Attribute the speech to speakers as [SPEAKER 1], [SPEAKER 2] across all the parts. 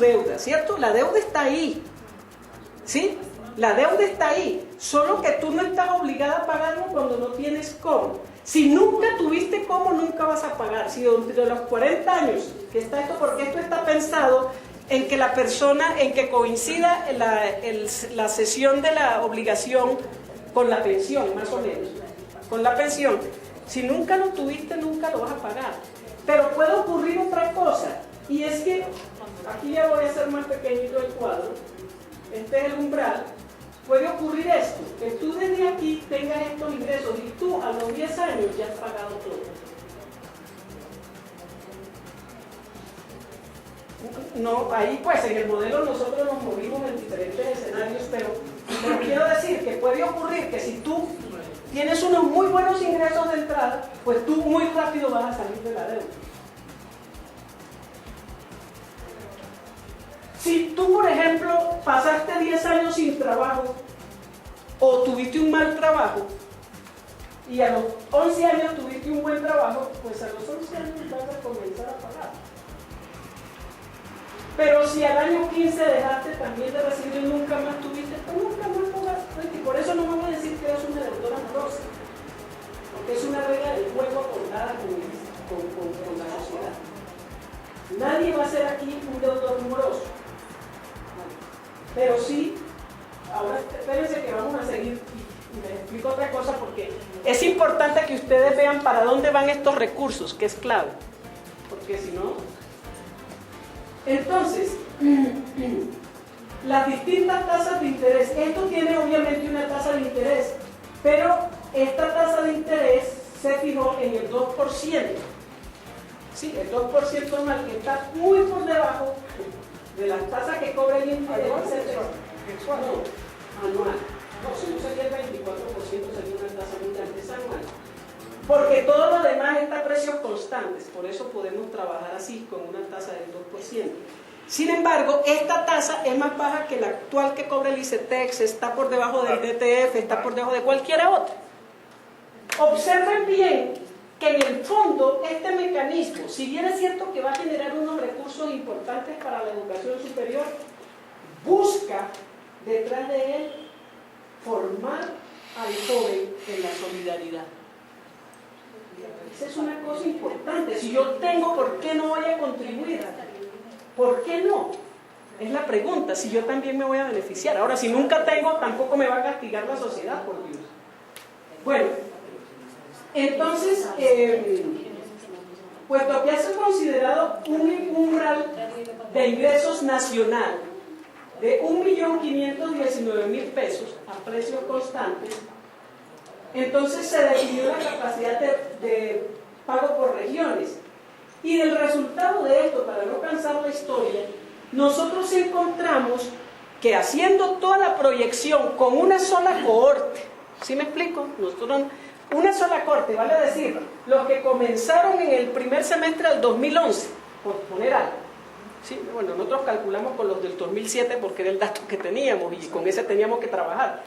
[SPEAKER 1] deuda, ¿cierto? La deuda está ahí, ¿sí? La deuda está ahí, solo que tú no estás obligada a pagarlo cuando no tienes cómo. Si nunca tuviste cómo, nunca vas a pagar. Si entre los 40 años que está esto, porque esto está pensado en que la persona, en que coincida la cesión de la obligación con la pensión, más o menos, con la pensión. Si nunca lo tuviste, nunca lo vas a pagar. Pero puede ocurrir otra cosa, y es que, aquí ya voy a hacer más pequeñito el cuadro, este es el umbral. Puede ocurrir esto, que tú desde aquí tengas estos ingresos y tú a los 10 años ya has pagado todo. No, ahí pues en el modelo nosotros nos movimos en diferentes escenarios, pero quiero decir que puede ocurrir que si tú tienes unos muy buenos ingresos de entrada, pues tú muy rápido vas a salir de la deuda. Si tú, por ejemplo, pasaste 10 años sin trabajo o tuviste un mal trabajo y a los 11 años tuviste un buen trabajo, pues a los 11 años vas a comenzar a pagar. Pero si al año 15 dejaste también de recibir y nunca más tuviste, pues nunca más pagaste. Y por eso no me voy a decir que eres una deudora amorosa, porque es una regla del juego acordada con la sociedad. Nadie va a ser aquí un deudor moroso. Pero sí, ahora espérense que vamos a seguir y les explico otra cosa, porque es importante que ustedes vean para dónde van estos recursos, que es clave, porque si no... Entonces, las distintas tasas de interés, esto tiene obviamente una tasa de interés, pero esta tasa de interés se fijó en el 2%. Sí, el 2% anual, que está muy por debajo de las tasas que cobra el INPE. Anual. No, si no sería el 24%, sería una tasa muy grande, es anual. Porque todo lo demás está a precios constantes, por eso podemos trabajar así, con una tasa del 2%. Sin embargo, esta tasa es más baja que la actual que cobra el ICETEX, está por debajo del DTF, está por debajo de cualquiera otra. Observen bien que en el fondo este mecanismo, si bien es cierto que va a generar unos recursos importantes para la educación superior, busca detrás de él formar al joven en la solidaridad. Esa es una cosa importante. Si yo tengo, ¿por qué no voy a contribuir? ¿Por qué no? Es la pregunta, si yo también me voy a beneficiar. Ahora, si nunca tengo, tampoco me va a castigar la sociedad, por Dios. Bueno, entonces, puesto que se ha considerado un umbral de ingresos nacional de 1.519.000 pesos a precios constantes, entonces se definió la capacidad de pago por regiones. Y del resultado de esto, para no cansar la historia, nosotros encontramos que haciendo toda la proyección con una sola cohorte, ¿sí me explico? Nosotros, una sola cohorte, vale decir, los que comenzaron en el primer semestre del 2011, por poner algo. Sí, bueno, nosotros calculamos con los del 2007 porque era el dato que teníamos y con ese teníamos que trabajar.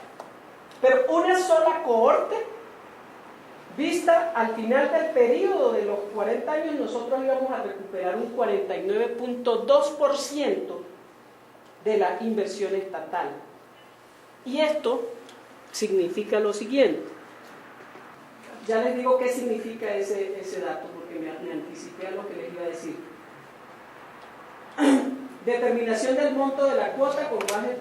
[SPEAKER 1] Pero una sola cohorte, vista al final del periodo de los 40 años, nosotros íbamos a recuperar un 49.2% de la inversión estatal. Y esto significa lo siguiente. Ya les digo qué significa ese dato, porque me anticipé a lo que les iba a decir. Determinación del monto de la cuota con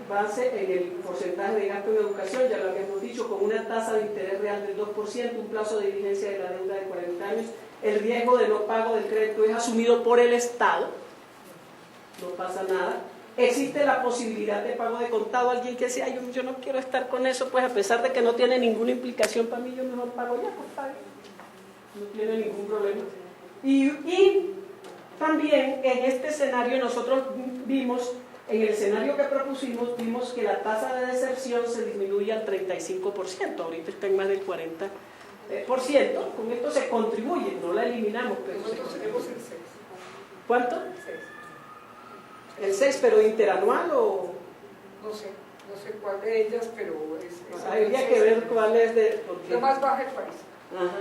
[SPEAKER 1] base en el porcentaje de gasto en educación, ya lo habíamos dicho, con una tasa de interés real del 2%, un plazo de vigencia de la deuda de 40 años, el riesgo de no pago del crédito es asumido por el Estado, no pasa nada, existe la posibilidad de pago de contado. Alguien que decía, yo no quiero estar con eso, pues a pesar de que no tiene ninguna implicación para mí, yo mejor pago ya, pues pague, no tiene ningún problema. Y también en este escenario nosotros vimos, en el escenario que propusimos, vimos que la tasa de deserción se disminuye al 35%, ahorita está en más del 40%, con esto se contribuye, no la eliminamos, pero se contribuye. ¿Cuánto? El 6, pero interanual o...
[SPEAKER 2] No sé cuál de ellas, pero
[SPEAKER 1] habría que ver cuál es de...
[SPEAKER 2] Lo más bajo del país.
[SPEAKER 1] Ajá.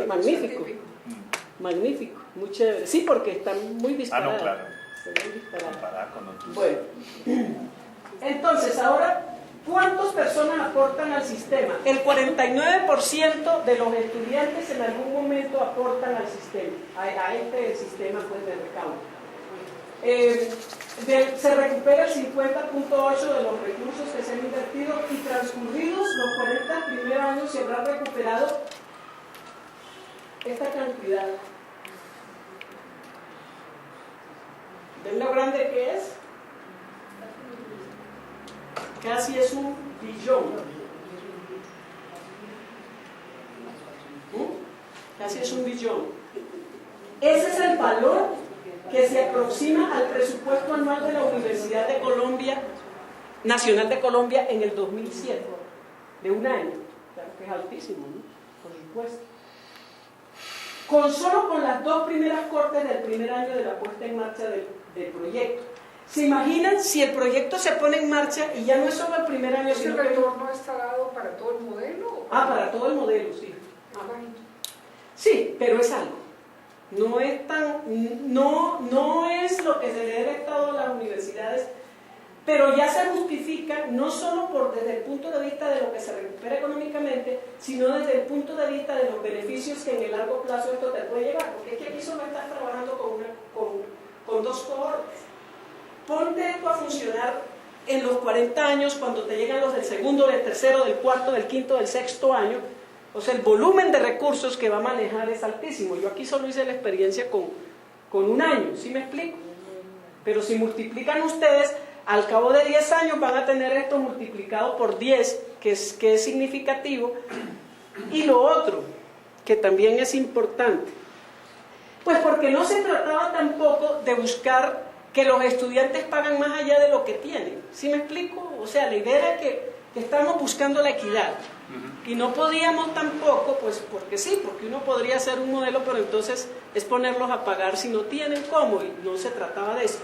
[SPEAKER 1] Magnífico. Magnífico, muy chévere. Sí, porque están muy disparadas.
[SPEAKER 3] Claro.
[SPEAKER 1] Se ven disparados.
[SPEAKER 3] Comparada con otros.
[SPEAKER 1] Bueno, entonces ahora, ¿cuántas personas aportan al sistema? El 49% de los estudiantes en algún momento aportan al sistema, a este sistema pues, de recaudo. Se recupera el 50.8% de los recursos que se han invertido y transcurridos los 40 primeros años se habrá recuperado esta cantidad. ¿Ven lo grande que es? Casi es un billón. Casi es un billón. Ese es el valor que se aproxima al presupuesto anual de la Universidad de Colombia, Nacional de Colombia en el 2007, de un año. Claro que es altísimo, ¿no? Por supuesto. Solo con las dos primeras cortes del primer año de la puesta en marcha del proyecto. ¿Se imaginan si el proyecto se pone en marcha y ya no es solo el primer año,
[SPEAKER 2] ¿Ese
[SPEAKER 1] sino que...
[SPEAKER 2] retorno está dado para todo el modelo?
[SPEAKER 1] para todo el modelo, sí. Sí, pero es algo. No es lo que se le dé el Estado a las universidades, pero ya se justifica no solo desde el punto de vista de lo que se recupera económicamente, sino desde el punto de vista de los beneficios que en el largo plazo esto te puede llevar, porque es que aquí solo estás trabajando con dos cohortes. Ponte esto a funcionar en los 40 años, cuando te llegan los del segundo, del tercero, del cuarto, del quinto, del sexto año. O sea, el volumen de recursos que va a manejar es altísimo. Yo aquí solo hice la experiencia con un año, ¿sí me explico? Pero si multiplican ustedes, al cabo de 10 años van a tener esto multiplicado por 10, que es significativo. Y lo otro, que también es importante, pues porque no se trataba tampoco de buscar que los estudiantes pagan más allá de lo que tienen. ¿Sí me explico? O sea, la idea era que estamos buscando la equidad. Y no podíamos tampoco, pues porque sí, porque uno podría hacer un modelo, pero entonces es ponerlos a pagar si no tienen cómo, y no se trataba de eso.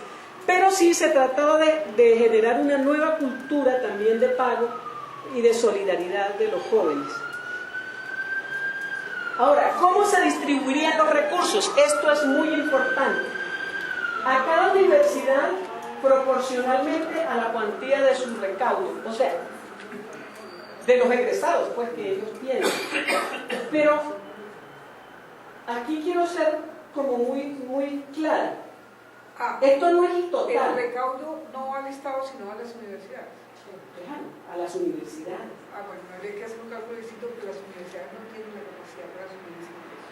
[SPEAKER 1] Pero sí se trataba de generar una nueva cultura también de pago y de solidaridad de los jóvenes. Ahora, ¿cómo se distribuirían los recursos? Esto es muy importante. A cada universidad proporcionalmente a la cuantía de sus recaudos, o sea, de los egresados pues que ellos tienen. Pero aquí quiero ser como muy clara. Esto no es el total.
[SPEAKER 2] El recaudo no va al Estado sino a las universidades.
[SPEAKER 1] Claro, a las universidades.
[SPEAKER 2] Bueno, habría que hacer un cálculo distinto porque las universidades no tienen la capacidad para asumir ese ingreso.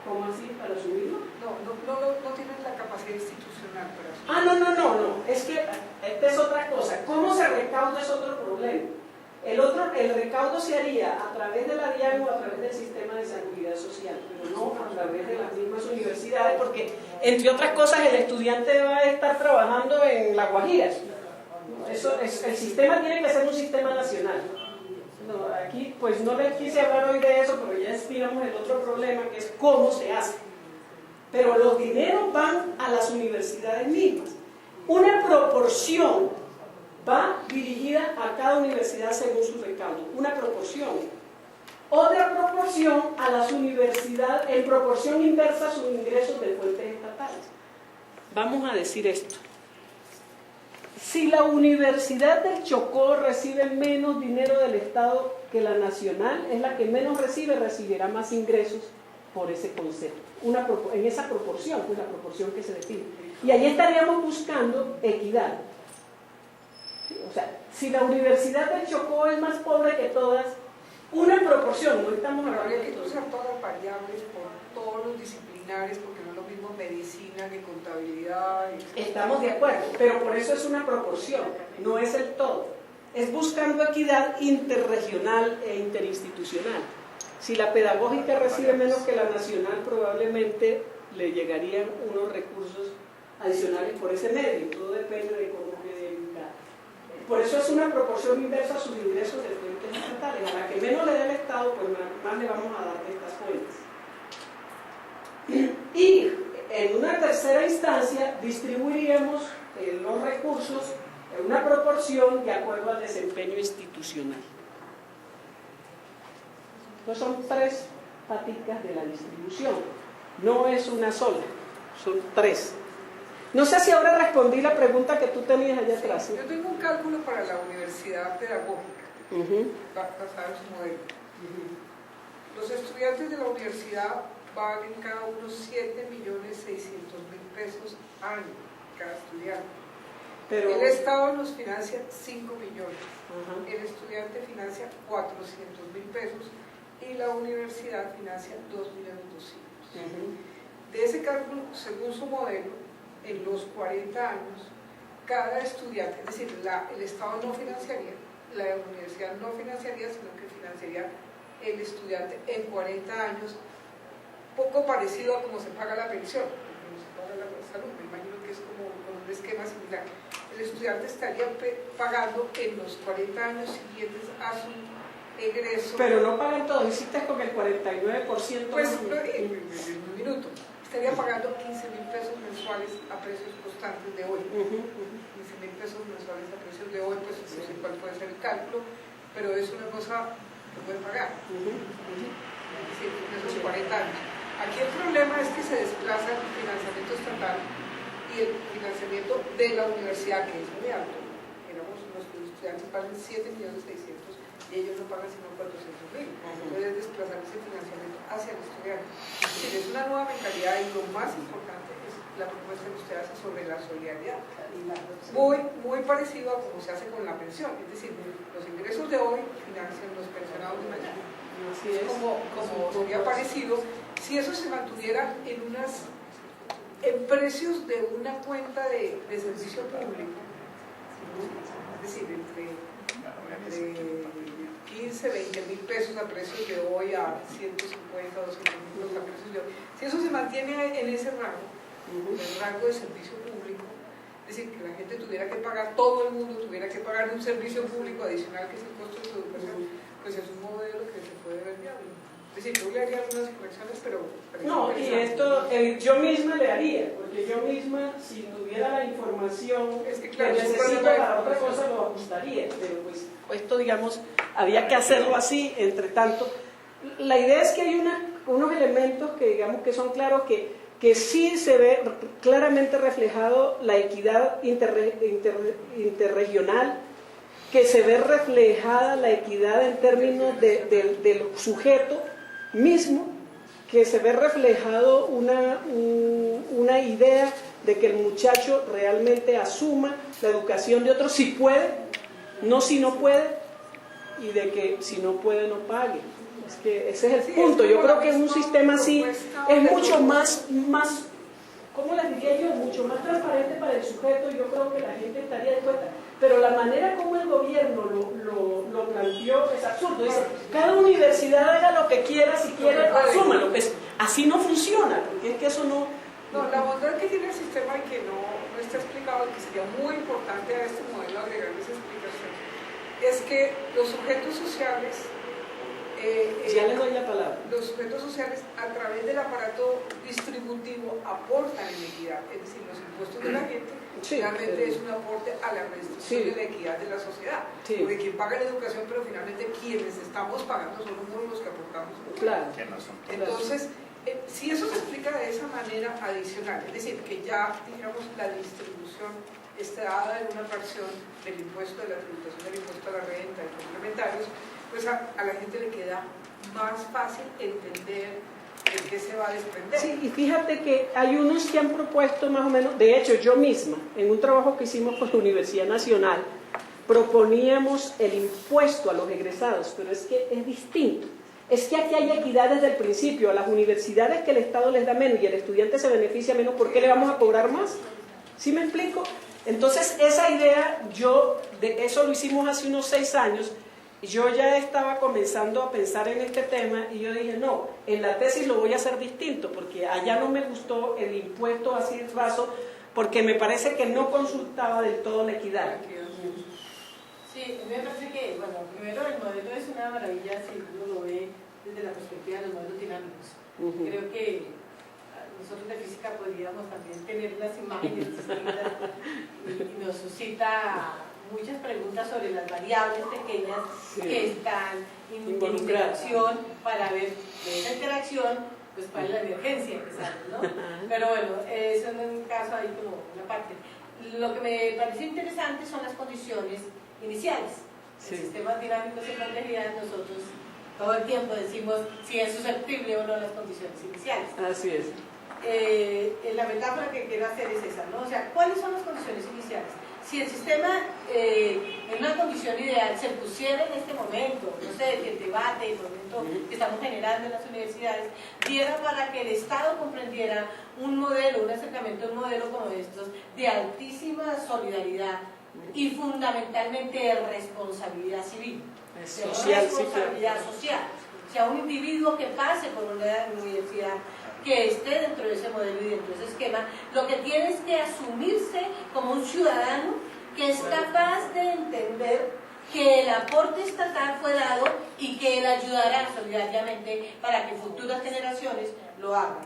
[SPEAKER 1] ¿Cómo así? ¿Para subirlo?
[SPEAKER 2] No tienen la capacidad institucional para subirlo.
[SPEAKER 1] No. Es que esta es otra cosa. ¿Cómo se recauda es otro problema? El recaudo se haría a través de la DIAN o a través del sistema de seguridad social, pero no a través de las mismas universidades, porque entre otras cosas el estudiante va a estar trabajando en La Guajira. El sistema tiene que ser un sistema nacional. Aquí pues no les quise hablar hoy de eso, pero ya expiramos el otro problema, que es cómo se hace. Pero los dineros van a las universidades mismas. Una proporción va dirigida a cada universidad según su recaudo, una proporción. Otra proporción a las universidades, en proporción inversa a sus ingresos de fuentes estatales. Vamos a decir esto. Si la Universidad del Chocó recibe menos dinero del Estado que la nacional, es la que menos recibe, recibirá más ingresos por ese concepto. En esa proporción, pues la proporción que se define. Y ahí estaríamos buscando equidad. O sea, si la Universidad del Chocó es más pobre que todas, una proporción, no estamos hablando
[SPEAKER 2] Habría
[SPEAKER 1] de
[SPEAKER 2] que
[SPEAKER 1] todo.
[SPEAKER 2] usar todas las variables por todos los disciplinares, porque no es lo mismo medicina que contabilidad.
[SPEAKER 1] Estamos de acuerdo, pero por eso es una proporción, no es el todo. Es buscando equidad interregional e interinstitucional. Si la pedagógica recibe menos que la nacional, probablemente le llegarían unos recursos adicionales por ese medio. Todo depende de cómo quede ubicado. Por eso es una proporción inversa a sus ingresos de fuentes estatales. A la que menos le dé el Estado, pues más le vamos a dar de estas fuentes. Y en una tercera instancia distribuiríamos los recursos en una proporción de acuerdo al desempeño institucional. Entonces son 3 paticas de la distribución, no es una sola, son 3. No sé si ahora respondí la pregunta que tú tenías allá atrás.
[SPEAKER 2] Yo tengo un cálculo para la universidad pedagógica, basado en su modelo. Los estudiantes de la universidad valen cada uno 7.600.000 pesos año, cada estudiante. Pero el Estado nos financia 5 millones, el estudiante financia 400.000 pesos y la universidad financia 2.200.000. De ese cálculo, según su modelo, en los 40 años, cada estudiante, es decir, el Estado no financiaría, la universidad no financiaría, sino que financiaría el estudiante en 40 años, poco parecido a como se paga la pensión, como se paga la salud, me imagino que es como con un esquema similar. El estudiante estaría pagando en los 40 años siguientes a su egreso.
[SPEAKER 1] Pero no pagan todo, hiciste con el 49%.
[SPEAKER 2] Pues en un minuto. Estaría pagando 15.000 pesos mensuales a precios constantes de hoy. 15.000 pesos mensuales a precios de hoy, pues no sé cuál puede ser el cálculo, pero es una cosa que pueden pagar. Es decir, en esos 40 años. Aquí el problema es que se desplaza el financiamiento estatal y el financiamiento de la universidad, que es muy alto. Los estudiantes pagan 7.600.000 y ellos no pagan sino 400.000. Entonces desplazar ese financiamiento hacia el estudiante. Es una nueva mentalidad y lo más importante es la propuesta que usted hace sobre la solidaridad. Muy parecido a como se hace con la pensión. Es decir, los ingresos de hoy financian los pensionados de mañana. Así es. Como sería parecido si eso se mantuviera en precios de una cuenta de servicio público. Es decir, entre 15, 20.000 pesos a precios de hoy a 150, 200.000 pesos a precios de hoy. Si eso se mantiene en ese rango, el rango de servicio público, es decir, que la gente tuviera que pagar, todo el mundo tuviera que pagar un servicio público adicional que es el costo de su educación, pues es un modelo que se puede ver viable. Es decir, yo le haría algunas correcciones, pero
[SPEAKER 1] no, y esto yo misma le haría, porque yo misma, si tuviera la información
[SPEAKER 2] es que, claro,
[SPEAKER 1] que necesito para otra cosa, lo ajustaría, pero pues esto, digamos, había que hacerlo así. Entre tanto, la idea es que hay unos elementos que, digamos, que son claros, que sí se ve claramente reflejado la equidad interregional, que se ve reflejada la equidad en términos del sujeto mismo, que se ve reflejado una idea de que el muchacho realmente asuma la educación de otros si puede, no si no puede, y de que si no puede no pague. Es que ese es el punto. Yo creo que en un sistema así es mucho más, ¿cómo les diría yo? Mucho más transparente para el sujeto, y yo creo que la gente estaría dispuesta. Pero la manera como el gobierno lo planteó es absurdo. Dice, cada universidad haga lo que quiera, si quiere, asúmalo. Pues así no funciona, porque es que eso no...
[SPEAKER 2] No, la bondad que tiene el sistema y que no está explicado, y que sería muy importante a este modelo agregarle esa explicación, es que los sujetos sociales...
[SPEAKER 1] ya les doy la palabra.
[SPEAKER 2] Los sujetos sociales, a través del aparato distributivo, aportan en equidad. Es decir, los impuestos de la gente realmente es un aporte a la redistribución de la equidad de la sociedad. Porque quien paga la educación, pero finalmente quienes estamos pagando somos los que aportamos.
[SPEAKER 1] Claro.
[SPEAKER 2] Entonces, si eso se explica de esa manera adicional, es decir, que ya, digamos, la distribución está dada en una fracción del impuesto, de la tributación del impuesto a la renta, de complementarios, pues a la gente le queda más fácil entender de qué se va a desprender.
[SPEAKER 1] Sí, y fíjate que hay unos que han propuesto más o menos, de hecho yo misma, en un trabajo que hicimos con la Universidad Nacional, proponíamos el impuesto a los egresados, pero es que es distinto. Es que aquí hay equidad desde el principio. A las universidades que el Estado les da menos y el estudiante se beneficia menos, ¿por qué le vamos a cobrar más? ¿Sí me explico? Entonces esa idea, de eso lo hicimos hace unos 6 años, yo ya estaba comenzando a pensar en este tema y yo dije, no, en la tesis lo voy a hacer distinto, porque allá no me gustó el impuesto así raso, porque me parece que no consultaba del todo la equidad.
[SPEAKER 3] Sí, me parece que, bueno, primero el modelo es una maravilla si uno lo ve desde la perspectiva de los modelos dinámicos. Creo que nosotros de física podríamos también tener las imágenes y nos suscita muchas preguntas sobre las variables pequeñas que están en interacción, para ver de esa interacción pues para la emergencia que sale, ¿no? Pero bueno, eso es un caso ahí como una parte. Lo que me parece interesante son las condiciones iniciales.
[SPEAKER 1] Sí.
[SPEAKER 3] El sistema dinámico de complejidad, nosotros todo el tiempo decimos si es susceptible o no a las condiciones iniciales.
[SPEAKER 1] Así es.
[SPEAKER 3] La metáfora que quiero hacer es esa, ¿no? O sea, ¿cuáles son las condiciones iniciales? Si el sistema en una condición ideal se pusiera en este momento, no sé, que el debate, el momento que estamos generando en las universidades, diera para que el Estado comprendiera un modelo, un acercamiento a un modelo como estos, de altísima solidaridad y fundamentalmente de responsabilidad civil,
[SPEAKER 1] social,
[SPEAKER 3] responsabilidad social. O sea, un individuo que pase por una universidad, que esté dentro de ese modelo y dentro de ese esquema, lo que tiene es que asumirse como un ciudadano que es capaz de entender que el aporte estatal fue dado y que él ayudará solidariamente para que futuras generaciones lo hagan.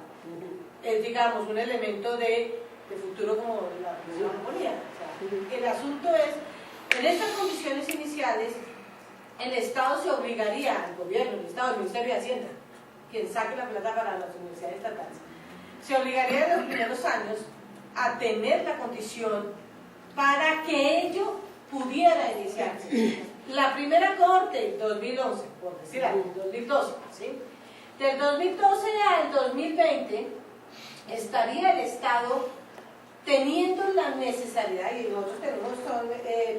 [SPEAKER 3] Es, digamos, un elemento de futuro como la armonía. O sea, el asunto es, en estas condiciones iniciales, el Estado se obligaría, al gobierno, el Estado, el Ministerio de Hacienda, quien saque la plata para las universidades estatales, se obligaría en los primeros años a tener la condición para que ello pudiera iniciarse. La primera corte, 2011, por decir algo, 2012, ¿sí? Del 2012 al 2020 estaría el Estado teniendo la necesidad, y nosotros tenemos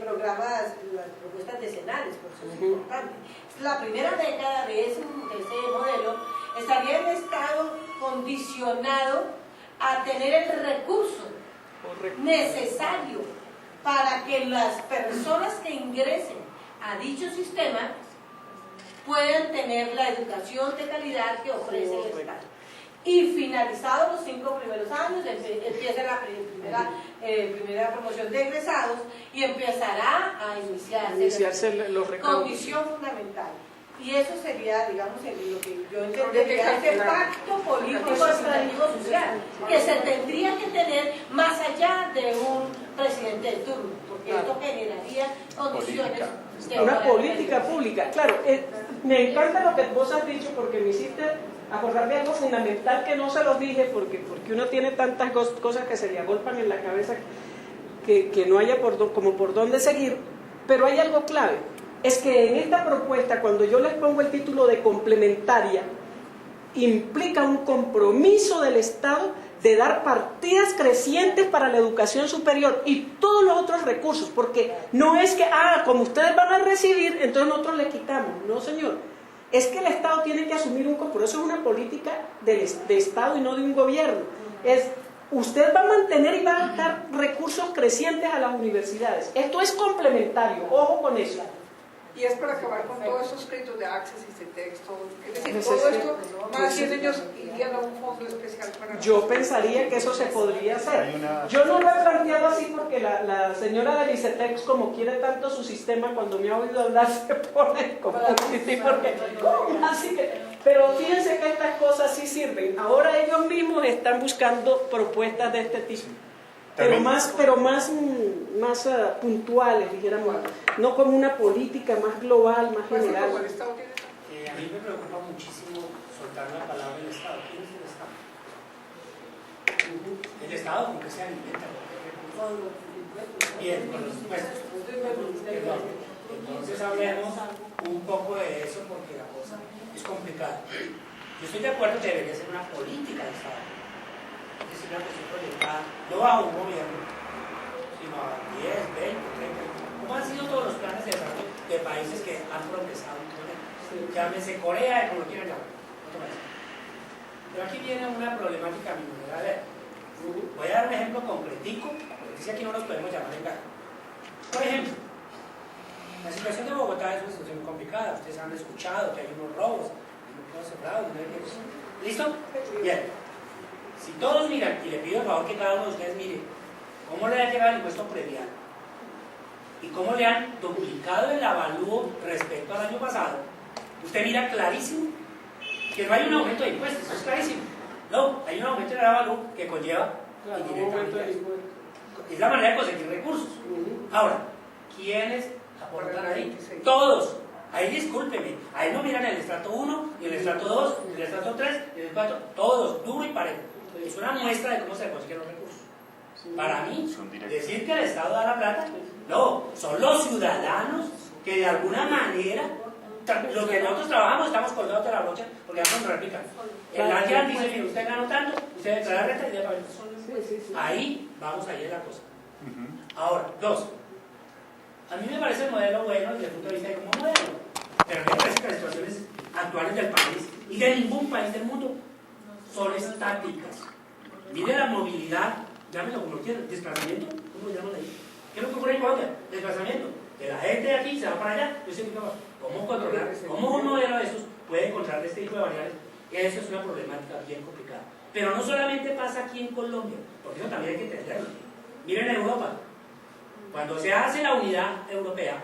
[SPEAKER 3] programas, las propuestas decenales, por eso es importante. La primera década de ese modelo estaría el Estado condicionado a tener el recurso necesario para que las personas que ingresen a dicho sistema puedan tener la educación de calidad que ofrece el Estado. Y finalizados los 5 primeros años, empieza la primera promoción de egresados y empezará a iniciarse los recaudos. Condición fundamental. Y eso sería, digamos, lo que yo entendería ese pacto político administrativo social que se tendría que tener más allá de un presidente de turno, porque esto generaría condiciones de
[SPEAKER 1] una política pública. Claro, me encanta lo que vos has dicho porque me hiciste acordar de algo fundamental que no se los dije porque uno tiene tantas cosas que se le agolpan en la cabeza que no haya como por dónde seguir, pero hay algo clave. Es que en esta propuesta, cuando yo les pongo el título de complementaria, implica un compromiso del Estado de dar partidas crecientes para la educación superior y todos los otros recursos, porque no es que, como ustedes van a recibir, entonces nosotros les quitamos. No, señor. Es que el Estado tiene que asumir un compromiso. Por eso es una política de Estado y no de un gobierno. Usted va a mantener y va a dar recursos crecientes a las universidades. Esto es complementario, ojo con eso.
[SPEAKER 2] Y es para acabar con todos esos créditos de Access y de texto. Es decir, todo esto, más de 100 años irían a un fondo especial para...
[SPEAKER 1] Yo pensaría que eso se podría hacer. Yo no lo he planteado así porque la señora del ICETEX, como quiere tanto su sistema, cuando me ha oído hablar se pone como porque así que... Pero fíjense que estas cosas sí sirven. Ahora ellos mismos están buscando propuestas de este tipo. Pero más puntuales, dijéramos, no como una política más global, más general.
[SPEAKER 4] A mí me preocupa muchísimo soltar la palabra del Estado. ¿Quién es el Estado? El Estado con que se alimenta. Bien, con los impuestos. Entonces hablemos un poco de eso porque la cosa es complicada. Yo estoy de acuerdo que debería ser una política de Estado. Es una cuestión proyectada, no bajo un gobierno, sino a 10, 20, 30, como han sido todos los planes de desarrollo de países que han progresado. Llámese Corea, como lo quieran llamar. Pero aquí viene una problemática minoritaria. A ver, voy a dar un ejemplo concretico, porque dice aquí no los podemos llamar en gato. Por ejemplo, la situación de Bogotá es una situación muy complicada. Ustedes han escuchado que hay unos robos, unos cerrados, ¿listo? Bien. Si todos miran, y le pido el favor que cada uno de ustedes mire, cómo le ha llegado el impuesto predial y cómo le han duplicado el avalúo respecto al año pasado, usted mira clarísimo que no hay un aumento de impuestos, eso es clarísimo. No, hay un aumento del avalúo que conlleva indirectamente. Es la manera de conseguir recursos. Ahora, ¿quiénes aportan ahí? Todos. Ahí discúlpeme, ahí no miran el estrato 1, y el estrato 2, el estrato 3, el 4, todos, duro y parejo. Es una muestra de cómo se consiguen los recursos. Para mí, decir que el Estado da la plata, no, son los ciudadanos que de alguna manera, los que nosotros trabajamos estamos colgados de la brocha porque vamos a replicar. El ANDIAN dice, mire, usted ganó tanto, usted declara renta y debe pagar. Ahí vamos a ir a la cosa. Ahora, dos. A mí me parece el modelo bueno desde el punto de vista de como modelo, pero me parece que las situaciones actuales del país y de ningún país del mundo son estáticas. Mire la movilidad, llámelo como quieran, desplazamiento, ¿cómo lo llaman ahí? ¿Qué es lo que ocurre en Colombia? Desplazamiento. De la gente de aquí se va para allá, yo sé que ¿cómo controlar? ¿Cómo un modelo de esos puede controlar este tipo de variables? Eso es una problemática bien complicada. Pero no solamente pasa aquí en Colombia, porque eso también hay que entenderlo. Miren en Europa. Cuando se hace la unidad europea,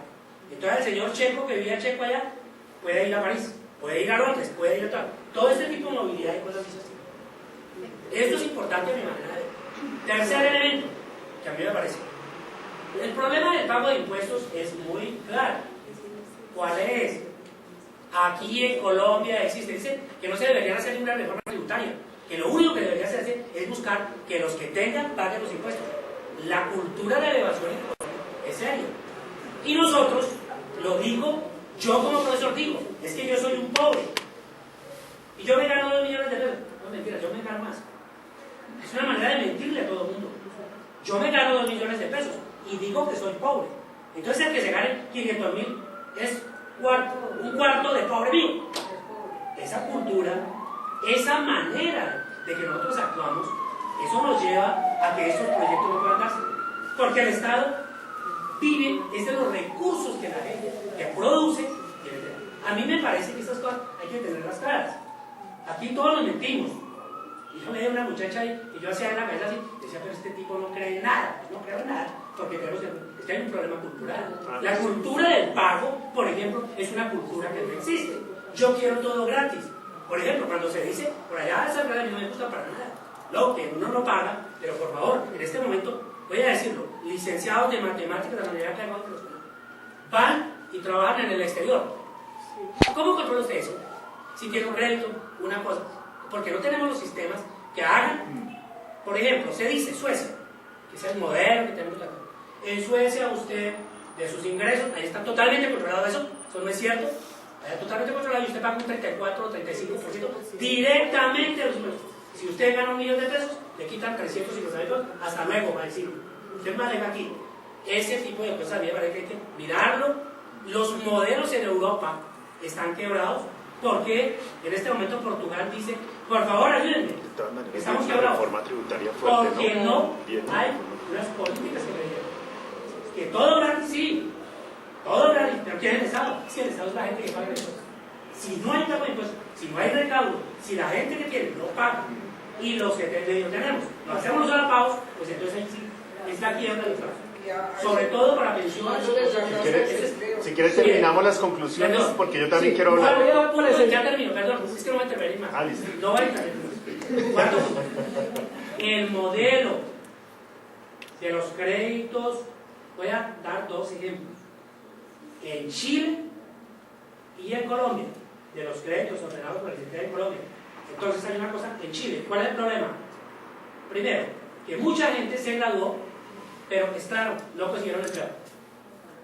[SPEAKER 4] entonces el señor checo que vivía checo allá puede ir a París, puede ir a Londres, puede ir a tal. Todo este tipo de movilidad y cosas así. Esto es importante a mi manera de ver. Tercer elemento, que a mí me parece. El problema del pago de impuestos es muy claro. ¿Cuál es? Aquí en Colombia existe, dice que no se debería hacer una reforma tributaria, que lo único que debería hacerse es buscar que los que tengan paguen los impuestos. La cultura de la evasión es seria. Y nosotros, lo digo, yo como profesor digo, es que yo soy un pobre. Y yo me gano 2 millones de pesos. No, mentira, yo me gano más. Es una manera de mentirle a todo el mundo. Yo me gano 2 millones de pesos y digo que soy pobre. Entonces el que se gane 500.000 es un cuarto de pobre mío. Esa cultura, esa manera de que nosotros actuamos, eso nos lleva a que estos proyectos no puedan darse. Porque el Estado vive es de los recursos que la gente que produce. A mí me parece que estas cosas hay que tenerlas claras. Aquí todos nos mentimos. Y yo me dio una muchacha ahí, y yo hacía en la cabeza así, decía, pero este tipo no cree en nada. No creo en nada, porque creemos que hay un problema cultural. La cultura del pago, por ejemplo, es una cultura que no existe. Yo quiero todo gratis. Por ejemplo, cuando se dice, por allá esa verdad a mí no me gusta para nada. Lo que uno no paga, pero por favor, en este momento, voy a decirlo, licenciados de matemáticas de la Universidad de Cagón, van y trabajan en el exterior. ¿Cómo controla usted eso? Si tiene un crédito, una cosa. Porque no tenemos los sistemas que hagan. Por ejemplo, se dice Suecia, que es el modelo que tenemos acá. En Suecia usted, de sus ingresos, ahí está totalmente controlado eso no es cierto. Ahí está totalmente controlado y usted paga un 34 o 35% directamente de los impuestos. Si usted gana 1 millón de pesos, le quitan 350 pesos, hasta luego, va a decir. Usted maneja aquí. Ese tipo de cosas, a mí me parece que hay que mirarlo. Los modelos en Europa están quebrados porque en este momento Portugal dice, por favor ayúdenme, estamos quebrados, porque no hay unas políticas que me digan que todo gratis, sí, todo gratis, pero ¿quién es el Estado? Si el Estado es la gente que paga impuestos. Si no hay pago de impuestos, si no hay recaudo, si la gente que tiene no paga y los que tenemos no hacemos los solapagos, pues entonces ahí sí es la quiebra del trabajo. Sobre todo para pensiones.
[SPEAKER 5] Si quieres terminamos las conclusiones, perdón, porque yo también quiero hablar.
[SPEAKER 4] Ya termino, perdón, es que no me intervenir más. No va a intervenir. Cuarto, el modelo de los créditos, voy a dar 2 ejemplos. En Chile y en Colombia, de los créditos ordenados por el Secretario de Colombia. Entonces hay una cosa en Chile. ¿Cuál es el problema? Primero, que mucha gente se graduó, pero es claro, no consiguieron empleo.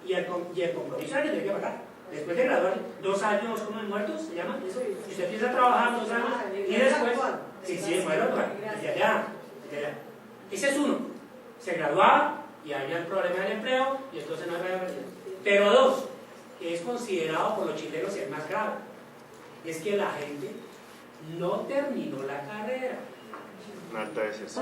[SPEAKER 4] Y el compromiso era que tenía que pagar. Después de graduar, 2 años como muertos, se llama eso. Si usted empieza a trabajar 2 años y después, sí, bueno, desde allá. Ese es uno. Se graduaba y había el problema del empleo y entonces no había empleo. Pero 2, que es considerado por los chilenos el más grave, es que la gente no terminó la carrera.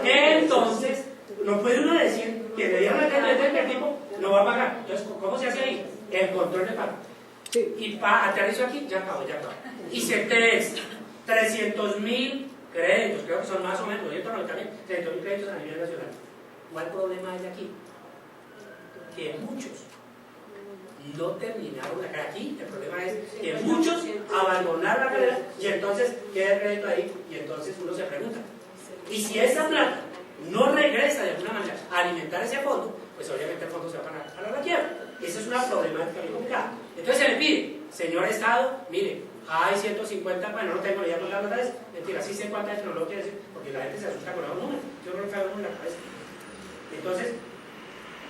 [SPEAKER 4] Entonces, no puede uno decir que le dieron la carrera de tiempo, no va a pagar. Entonces, ¿cómo se hace ahí? El control de pago. Y aterrizo aquí, ya acabo. Y se 300.000 créditos, creo que son más o menos, 300.000 créditos a nivel nacional. ¿Cuál problema hay aquí? Que muchos no terminaron la carrera aquí. El problema es que muchos abandonaron la carrera y entonces queda el crédito ahí y entonces uno se pregunta. Y si esa plata no regresa de alguna manera a alimentar ese fondo, pues obviamente el fondo se va a parar a la quiebra. Esa es una problemática muy complicada. Entonces se le pide señor Estado, mire, hay 150, bueno, no tengo ni idea cuántas veces, mentira, sí sé cuántas, pero no lo quiero decir, porque la gente se asusta con esos números, yo no me cago en la cabeza. Entonces,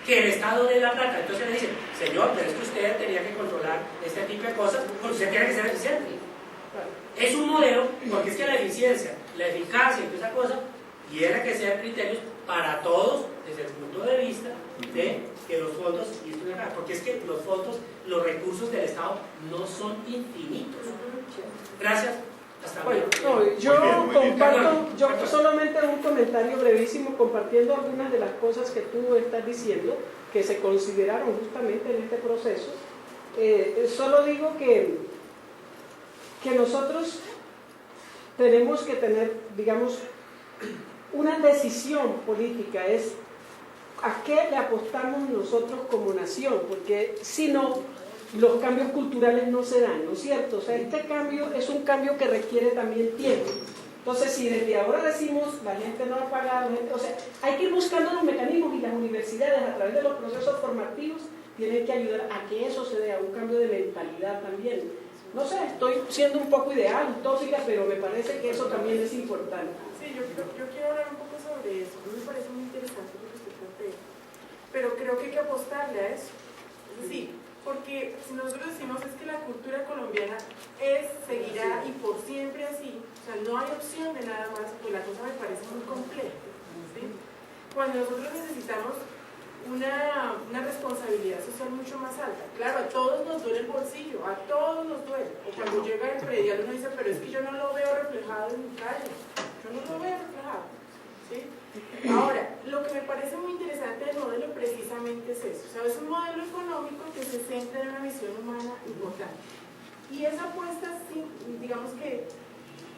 [SPEAKER 4] que el Estado dé la plata, entonces le dicen, señor, pero es que usted tenía que controlar este tipo de cosas, pues usted tiene que ser eficiente. Es un modelo, porque es que la eficiencia, la eficacia y toda esa cosa, tiene que ser criterios para todos desde el punto de vista de que los fondos, y esto es acá, porque es que los fondos, los recursos del Estado no son infinitos. Gracias. Hasta
[SPEAKER 1] Bueno,
[SPEAKER 4] luego.
[SPEAKER 1] no, yo
[SPEAKER 5] muy bien.
[SPEAKER 1] comparto, yo solamente un comentario brevísimo compartiendo algunas de las cosas que tú estás diciendo que se consideraron justamente en este proceso. Solo digo que nosotros tenemos que tener, digamos, una decisión política, es a qué le apostamos nosotros como nación, porque si no, los cambios culturales no se dan, ¿no es cierto? O sea, este cambio es un cambio que requiere también tiempo. Entonces, si desde ahora decimos, la gente no ha pagado, o sea, hay que ir buscando los mecanismos, y las universidades a través de los procesos formativos tienen que ayudar a que eso se dé, a un cambio de mentalidad también. No sé, estoy siendo un poco ideal, utópica, pero me parece que eso también es importante.
[SPEAKER 6] Sí, yo quiero hablar un poco sobre eso. A mí me parece muy interesante lo que usted plantea, pero creo que hay que apostarle a eso. Es decir, porque si nosotros decimos es que la cultura colombiana seguirá y por siempre así, o sea, no hay opción de nada más, pues la cosa me parece muy compleja, ¿sí? Cuando nosotros necesitamos una responsabilidad social mucho más alta. Claro, a todos nos duele el bolsillo, a todos nos duele. O cuando llega el predial uno dice, pero es que yo no lo veo reflejado en mi calle, yo no lo veo reflejado. ¿Sí? Ahora, lo que me parece muy interesante del modelo precisamente es eso. O sea, es un modelo económico que se centra en una visión humana importante. Y esa apuesta, digamos que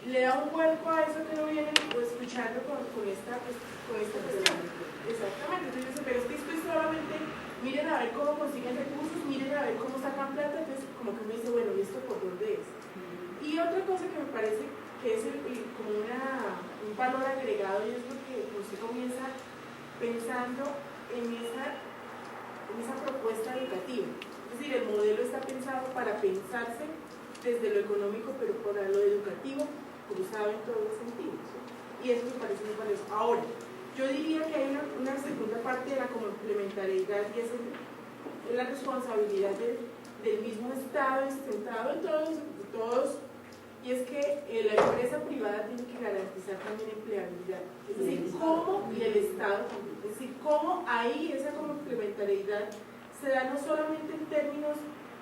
[SPEAKER 6] le da un vuelco a eso que uno viene escuchando con esta cuestión. Exactamente, entonces, pero es que esto es solamente, miren a ver cómo consiguen recursos, miren a ver cómo sacan plata, entonces como que uno dice, bueno, ¿y esto por dónde es? Y otra cosa que me parece que es como un valor agregado, y es lo que usted comienza pensando en esa propuesta educativa. Es decir, el modelo está pensado para pensarse desde lo económico, pero para lo educativo, cruzado en todos los sentidos. Y eso me parece muy valioso. Ahora, yo diría que hay una segunda parte de la complementariedad, y es la responsabilidad del mismo Estado centrado en todos, y es que la empresa privada tiene que garantizar también empleabilidad. Es decir, cómo, y el Estado también, es decir, cómo ahí esa complementariedad se da no solamente en términos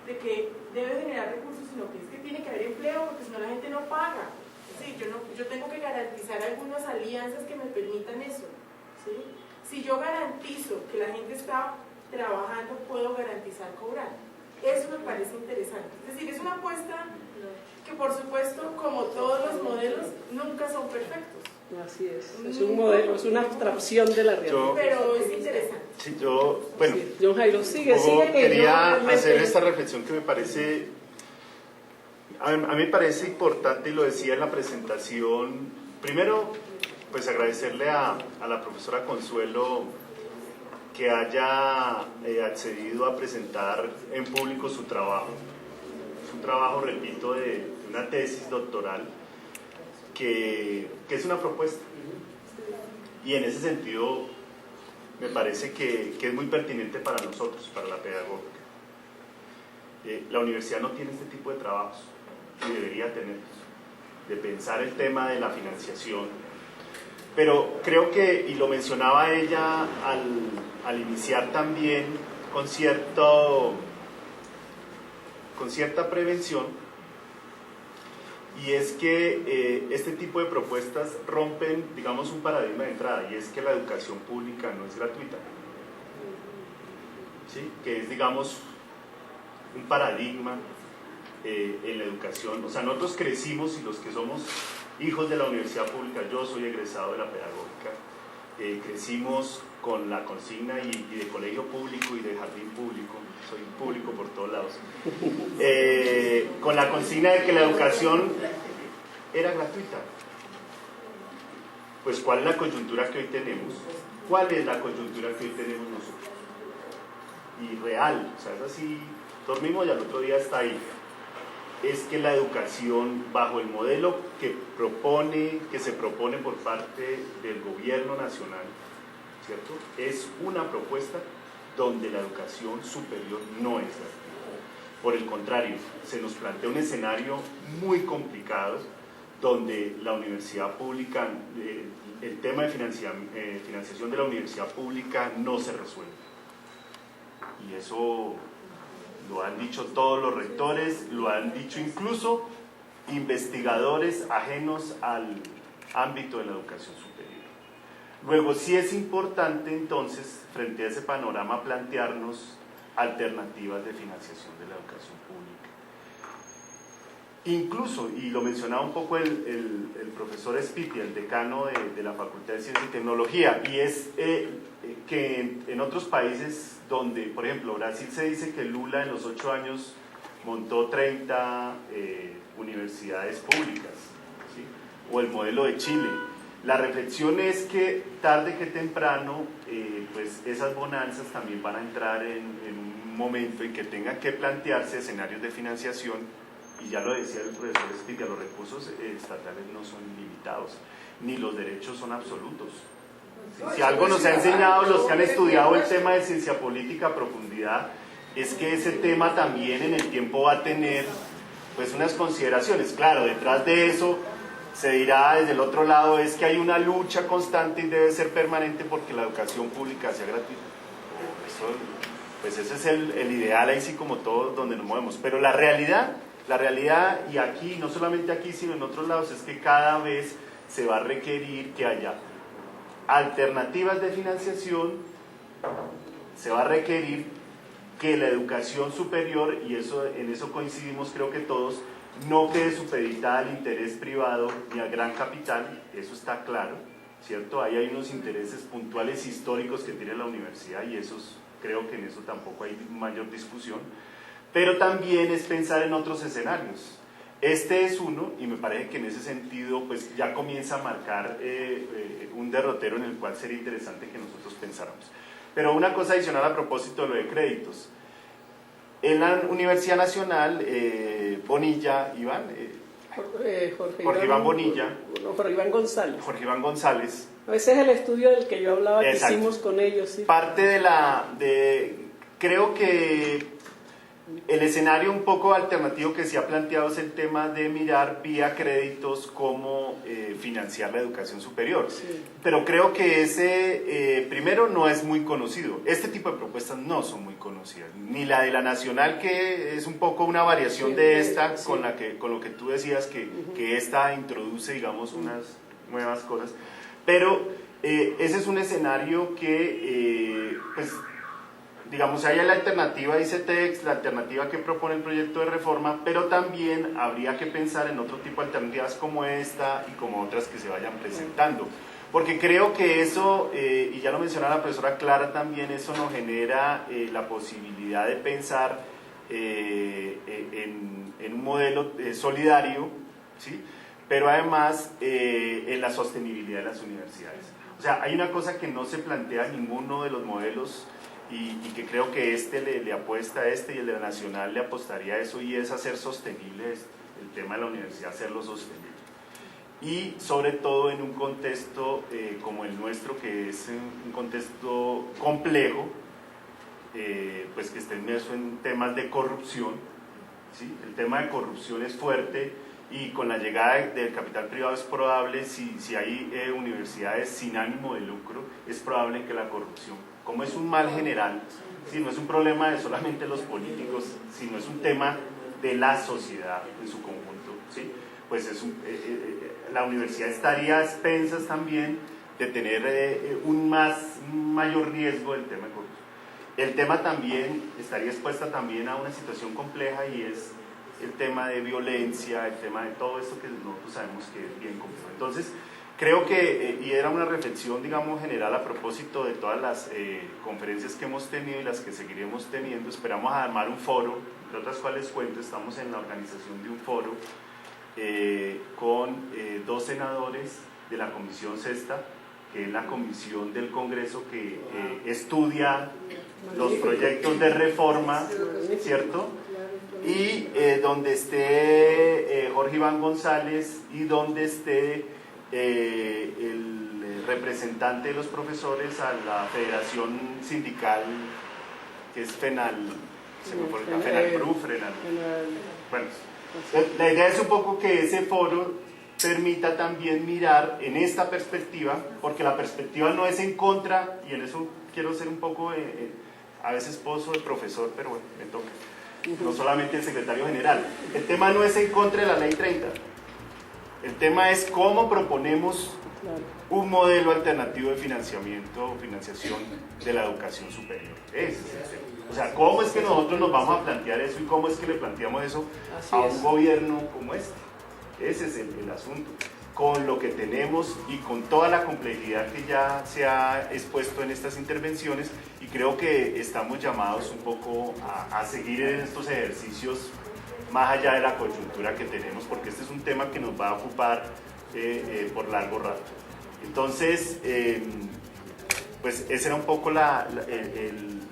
[SPEAKER 6] de que debe generar recursos, sino que es que tiene que haber empleo, porque si no la gente no paga. Sí, yo tengo que garantizar algunas alianzas que me permitan eso. ¿Sí? Si yo garantizo que la gente está trabajando, puedo garantizar cobrar. Eso me parece interesante. Es decir, es una apuesta que, por supuesto, como todos los modelos, nunca son perfectos.
[SPEAKER 1] Así es un modelo, es una abstracción de la realidad.
[SPEAKER 6] Pero es interesante.
[SPEAKER 5] Sí, bueno,
[SPEAKER 1] Sí, John Jairo, sigue que
[SPEAKER 5] quería
[SPEAKER 1] yo
[SPEAKER 5] hacer esta reflexión que me parece, a mí me parece importante, y lo decía en la presentación. Primero, pues agradecerle a la profesora Consuelo que haya accedido a presentar en público su trabajo. Es un trabajo, repito, de una tesis doctoral que es una propuesta, y en ese sentido me parece que es muy pertinente para nosotros, para la pedagógica. La universidad no tiene este tipo de trabajos, y debería tenerlos, de pensar el tema de la financiación, pero creo que, y lo mencionaba ella al iniciar también, con cierta prevención, y es que este tipo de propuestas rompen, digamos, un paradigma de entrada, y es que la educación pública no es gratuita, ¿sí? Que es, digamos, un paradigma en la educación. O sea, nosotros crecimos, y los que somos hijos de la universidad pública, yo soy egresado de la pedagógica, crecimos con la consigna y de colegio público y de jardín público, soy público por todos lados, con la consigna de que la educación era gratuita. Pues ¿cuál es la coyuntura que hoy tenemos? ¿Cuál es la coyuntura que hoy tenemos nosotros? Y real, o sea, es así, dormimos y al otro día está ahí. es que la educación bajo el modelo que se propone por parte del gobierno nacional, ¿cierto?, es una propuesta donde la educación superior no es gratuita. Por el contrario, se nos plantea un escenario muy complicado donde la universidad pública, el tema de financiación de la universidad pública no se resuelve. Y eso lo han dicho todos los rectores, lo han dicho incluso investigadores ajenos al ámbito de la educación superior. Luego, sí es importante entonces, frente a ese panorama, plantearnos alternativas de financiación de la educación pública. Incluso, y lo mencionaba un poco el profesor Spiti, el decano de la Facultad de Ciencia y Tecnología, y es que en otros países donde, por ejemplo, Brasil, se dice que Lula en los 8 años montó 30 universidades públicas, ¿sí?, o el modelo de Chile. La reflexión es que tarde que temprano, pues esas bonanzas también van a entrar en un momento en que tengan que plantearse escenarios de financiación, y ya lo decía el profesor Spiti, los recursos estatales no son limitados, ni los derechos son absolutos. Si algo nos ha enseñado los que han estudiado el tema de ciencia política a profundidad, es que ese tema también en el tiempo va a tener pues unas consideraciones. Claro, detrás de eso se dirá desde el otro lado es que hay una lucha constante y debe ser permanente porque la educación pública sea gratuita. Eso, pues ese es el ideal ahí sí, como todo donde nos movemos. Pero la realidad, y aquí, no solamente aquí sino en otros lados, es que cada vez se va a requerir que haya alternativas de financiación, se va a requerir que la educación superior, y en eso coincidimos creo que todos, no quede supeditada al interés privado ni al gran capital, eso está claro, ¿cierto? Ahí hay unos intereses puntuales históricos que tiene la universidad y creo que en eso tampoco hay mayor discusión, pero también es pensar en otros escenarios. Este es uno, y me parece que en ese sentido pues ya comienza a marcar un derrotero en el cual sería interesante que nosotros pensáramos. Pero una cosa adicional a propósito de lo de créditos. En la Universidad Nacional, Bonilla, Jorge Iván Bonilla.
[SPEAKER 1] No, Jorge Iván González.
[SPEAKER 5] Jorge Iván González.
[SPEAKER 1] Ese es el estudio del que yo hablaba, que
[SPEAKER 5] Exacto.
[SPEAKER 1] hicimos con ellos. ¿Sí?
[SPEAKER 5] Parte creo que el escenario un poco alternativo que se ha planteado es el tema de mirar vía créditos cómo financiar la educación superior. Sí. Pero creo que ese, primero, no es muy conocido. Este tipo de propuestas no son muy conocidas. Ni la de la Nacional, que es un poco una variación de esta, sí, con lo que tú decías, que esta introduce, digamos, unas nuevas cosas. Pero ese es un escenario que, pues, digamos, hay la alternativa de ICETEX, la alternativa que propone el proyecto de reforma, pero también habría que pensar en otro tipo de alternativas como esta y como otras que se vayan presentando. Porque creo que eso, y ya lo mencionaba la profesora Clara también, eso nos genera la posibilidad de pensar en un modelo solidario, ¿sí?, pero además en la sostenibilidad de las universidades. O sea, hay una cosa que no se plantea en ninguno de los modelos y que creo que le apuesta a y el de la Nacional le apostaría a eso, y es hacer sostenible el tema de la universidad, hacerlo sostenible. Y sobre todo en un contexto como el nuestro, que es un contexto complejo, pues que está inmerso en temas de corrupción, ¿sí? El tema de corrupción es fuerte, y con la llegada del capital privado es probable, si hay universidades sin ánimo de lucro, es probable que la corrupción, como es un mal general, ¿sí?, no es un problema de solamente los políticos, sino es un tema de la sociedad en su conjunto, ¿sí?, pues la universidad estaría a expensas también de tener un mayor riesgo del tema de corrupción. El tema también estaría expuesta también a una situación compleja, y es el tema de violencia, el tema de todo esto que nosotros sabemos que es bien complejo. Entonces, creo que, y era una reflexión, digamos, general a propósito de todas las conferencias que hemos tenido y las que seguiremos teniendo. Esperamos armar un foro, entre otras cuales cuento, estamos en la organización de un foro con 2 senadores de la Comisión Sexta, que es la comisión del Congreso que estudia los proyectos de reforma, ¿cierto?, y donde esté Jorge Iván González y donde esté el representante de los profesores a la Federación Sindical, que es FENAL, bueno, la idea es un poco que ese foro permita también mirar en esta perspectiva, porque la perspectiva no es en contra, y en eso quiero ser un poco a veces pozo de profesor, pero bueno, me toca, no solamente el secretario general. El tema no es en contra de la ley 30, el tema es cómo proponemos un modelo alternativo de financiamiento o financiación de la educación superior. O sea, ¿cómo es que nosotros nos vamos a plantear eso y cómo es que le planteamos eso a un gobierno como este? Ese es el asunto. Con lo que tenemos y con toda la complejidad que ya se ha expuesto en estas intervenciones, y creo que estamos llamados un poco a seguir en estos ejercicios más allá de la coyuntura que tenemos, porque este es un tema que nos va a ocupar por largo rato. Entonces, pues esa era un poco la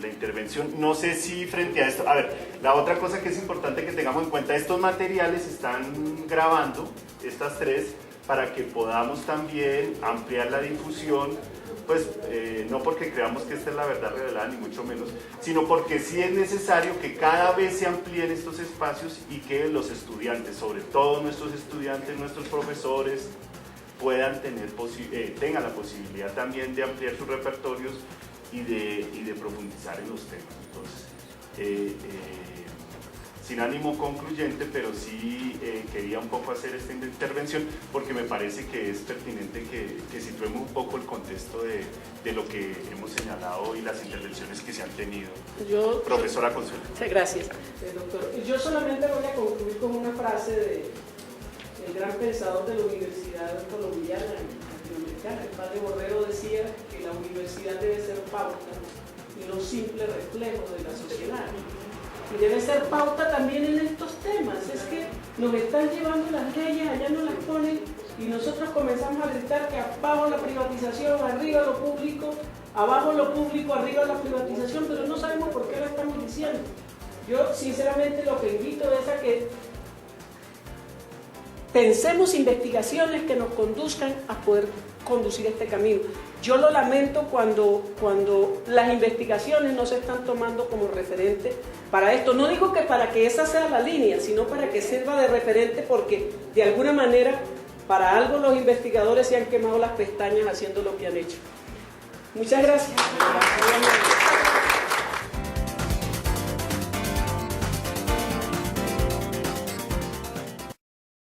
[SPEAKER 5] intervención. No sé si frente a esto, a ver, la otra cosa que es importante que tengamos en cuenta, estos materiales están grabando, estas tres, para que podamos también ampliar la difusión, pues no porque creamos que esta es la verdad revelada, ni mucho menos, sino porque sí es necesario que cada vez se amplíen estos espacios y que los estudiantes, sobre todo nuestros estudiantes, nuestros profesores, puedan tengan la posibilidad también de ampliar sus repertorios y de profundizar en los temas. Entonces, sin ánimo concluyente, pero sí quería un poco hacer esta intervención porque me parece que es pertinente que situemos un poco el contexto de lo que hemos señalado y las intervenciones que se han tenido. Profesora Consuelo.
[SPEAKER 1] Gracias, doctor. Yo solamente voy a concluir con una frase del gran pensador de la Universidad Colombiana Latinoamericana. El padre Borrero decía que la universidad debe ser pauta y no simple reflejo de la sociedad. Y debe ser pauta también en estos temas. Es que nos están llevando las leyes, allá nos las ponen y nosotros comenzamos a gritar que abajo la privatización, arriba lo público, abajo lo público, arriba la privatización, pero no sabemos por qué lo estamos diciendo. Yo sinceramente lo que invito es a que pensemos investigaciones que nos conduzcan a poder conducir este camino. Yo lo lamento cuando las investigaciones no se están tomando como referente para esto. No digo que para que esa sea la línea, sino para que sirva de referente, porque de alguna manera para algo los investigadores se han quemado las pestañas haciendo lo que han hecho. Muchas gracias.